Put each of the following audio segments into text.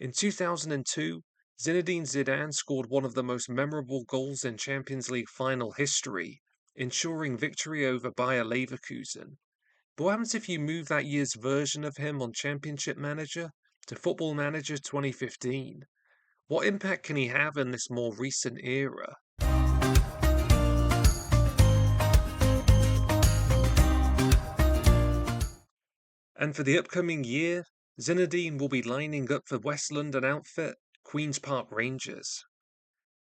In 2002, Zinedine Zidane scored one of the most memorable goals in Champions League final history, ensuring victory over Bayer Leverkusen. But what happens if you move that year's version of him on Championship Manager to Football Manager 2015? What impact can he have in this more recent era? And for the upcoming year, Zinedine will be lining up for West London outfit Queen's Park Rangers.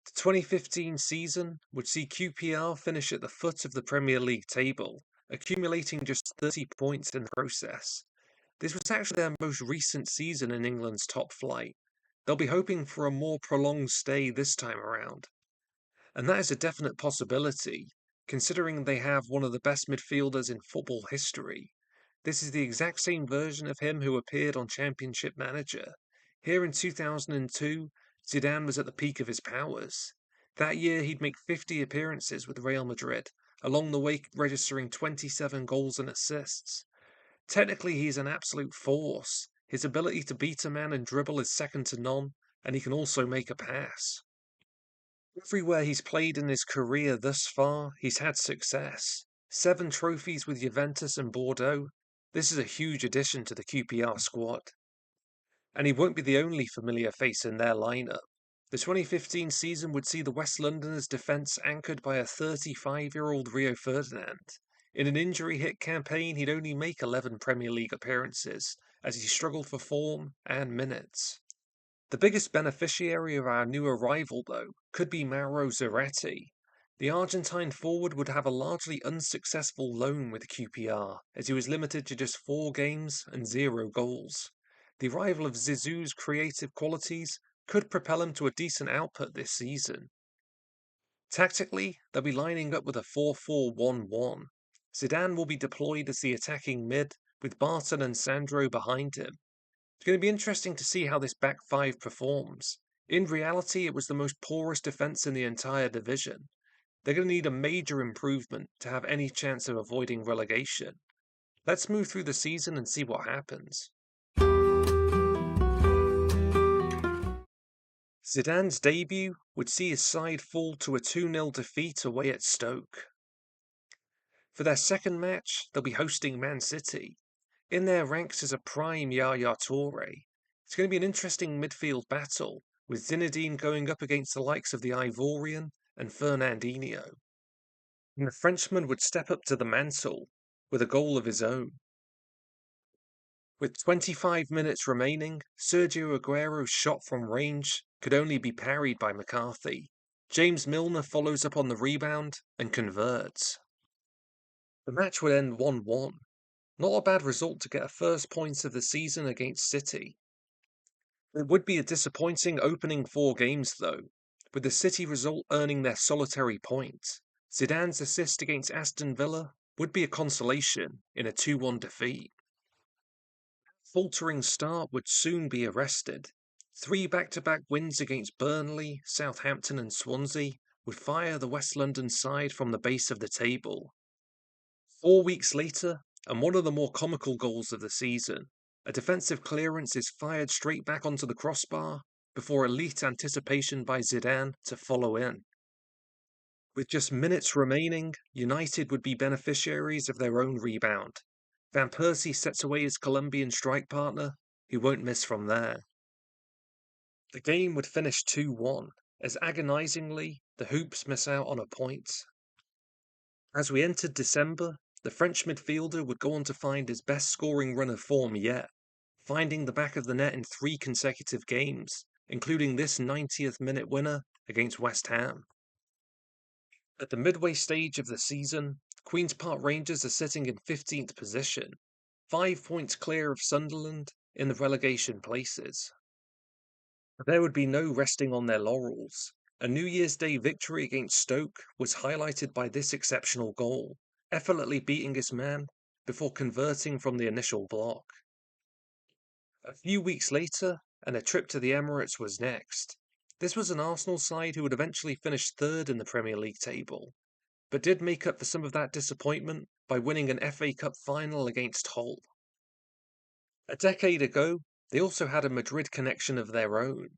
The 2015 season would see QPR finish at the foot of the Premier League table, accumulating just 30 points in the process. This was actually their most recent season in England's top flight. They'll be hoping for a more prolonged stay this time around. And that is a definite possibility, considering they have one of the best midfielders in football history. This is the exact same version of him who appeared on Championship Manager. Here in 2002, Zidane was at the peak of his powers. That year, he'd make 50 appearances with Real Madrid, along the way registering 27 goals and assists. Technically, he's an absolute force. His ability to beat a man and dribble is second to none, and he can also make a pass. Everywhere he's played in his career thus far, he's had success. 7 trophies with Juventus and Bordeaux. This is a huge addition to the QPR squad. And he won't be the only familiar face in their lineup. The 2015 season would see the West Londoners' defence anchored by a 35-year-old Rio Ferdinand. In an injury-hit campaign, he'd only make 11 Premier League appearances, as he struggled for form and minutes. The biggest beneficiary of our new arrival, though, could be Mauro Zaretti. The Argentine forward would have a largely unsuccessful loan with QPR, as he was limited to just 4 games and 0 goals. The arrival of Zizou's creative qualities could propel him to a decent output this season. Tactically, they'll be lining up with a 4-4-1-1. Zidane will be deployed as the attacking mid, with Barton and Sandro behind him. It's going to be interesting to see how this back 5 performs. In reality, it was the most porous defence in the entire division. They're going to need a major improvement to have any chance of avoiding relegation. Let's move through the season and see what happens. Zidane's debut would see his side fall to a 2-0 defeat away at Stoke. For their second match, they'll be hosting Man City. In their ranks is a prime Yaya Toure. It's going to be an interesting midfield battle, with Zinedine going up against the likes of the Ivorian and Fernandinho. And the Frenchman would step up to the mantle with a goal of his own. With 25 minutes remaining, Sergio Aguero's shot from range could only be parried by McCarthy. James Milner follows up on the rebound and converts. The match would end 1-1. Not a bad result to get a first points of the season against City. It would be a disappointing opening 4 games though, with the City result earning their solitary point. Zidane's assist against Aston Villa would be a consolation in a 2-1 defeat. Faltering start would soon be arrested. 3 back-to-back wins against Burnley, Southampton and Swansea would fire the West London side from the base of the table. 4 weeks later, and one of the more comical goals of the season, a defensive clearance is fired straight back onto the crossbar before elite anticipation by Zidane to follow in. With just minutes remaining, United would be beneficiaries of their own rebound. Van Persie sets away his Colombian strike partner, who won't miss from there. The game would finish 2-1, as agonisingly the Hoops miss out on a point. As we entered December, the French midfielder would go on to find his best scoring run of form yet, finding the back of the net in 3 consecutive games, including this 90th minute winner against West Ham. At the midway stage of the season, Queen's Park Rangers are sitting in 15th position, 5 points clear of Sunderland in the relegation places. There would be no resting on their laurels. A New Year's Day victory against Stoke was highlighted by this exceptional goal, effortlessly beating his man before converting from the initial block. A few weeks later, and a trip to the Emirates was next. This was an Arsenal side who would eventually finish 3rd in the Premier League table, but did make up for some of that disappointment by winning an FA Cup final against Hull. A decade ago, They also had a Madrid connection of their own.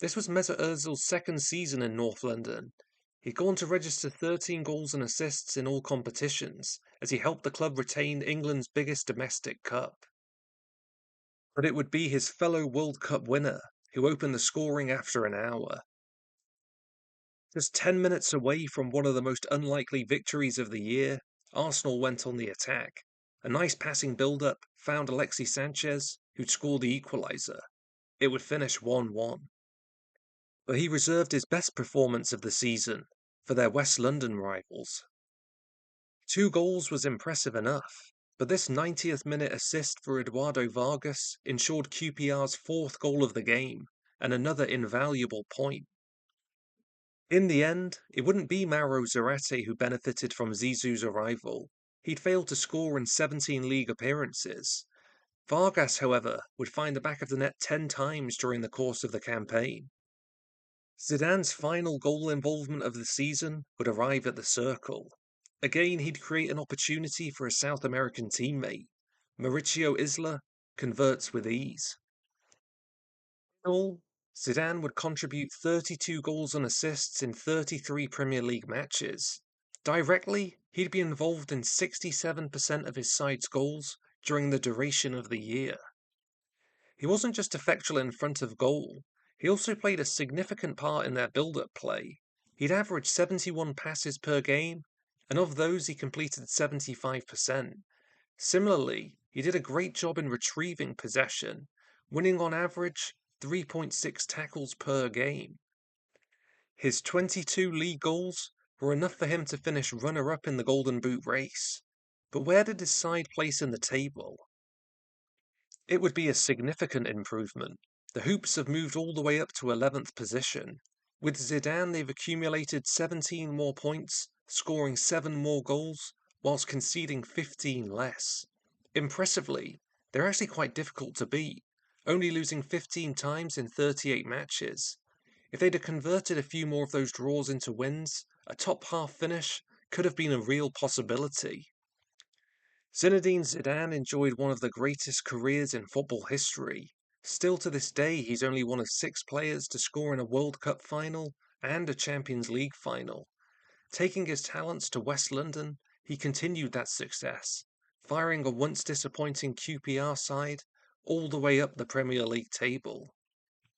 This was Mesut Ozil's second season in North London. He'd gone to register 13 goals and assists in all competitions, as he helped the club retain England's biggest domestic cup. But it would be his fellow World Cup winner who opened the scoring after an hour. Just 10 minutes away from one of the most unlikely victories of the year, Arsenal went on the attack. A nice passing build-up found Alexis Sanchez, who'd score the equaliser. It would finish 1-1. But he reserved his best performance of the season for their West London rivals. 2 goals was impressive enough, but this 90th minute assist for Eduardo Vargas ensured QPR's fourth goal of the game, and another invaluable point. In the end, it wouldn't be Mauro Zarate who benefited from Zizou's arrival. He'd failed to score in 17 league appearances. Vargas, however, would find the back of the net 10 times during the course of the campaign. Zidane's final goal involvement of the season would arrive at the circle. Again, he'd create an opportunity for a South American teammate. Mauricio Isla converts with ease. In all, Zidane would contribute 32 goals and assists in 33 Premier League matches. Directly, he'd be involved in 67% of his side's goals during the duration of the year. He wasn't just effectual in front of goal, he also played a significant part in their build-up play. He'd averaged 71 passes per game, and of those he completed 75%. Similarly, he did a great job in retrieving possession, winning on average 3.6 tackles per game. His 22 league goals were enough for him to finish runner-up in the Golden Boot race. But where did his side place in the table? It would be a significant improvement. The Hoops have moved all the way up to 11th position. With Zidane, they've accumulated 17 more points, scoring 7 more goals, whilst conceding 15 less. Impressively, they're actually quite difficult to beat, only losing 15 times in 38 matches. If they'd have converted a few more of those draws into wins, a top half finish could have been a real possibility. Zinedine Zidane enjoyed one of the greatest careers in football history. Still to this day, he's only one of 6 players to score in a World Cup final and a Champions League final. Taking his talents to West London, he continued that success, firing a once disappointing QPR side all the way up the Premier League table.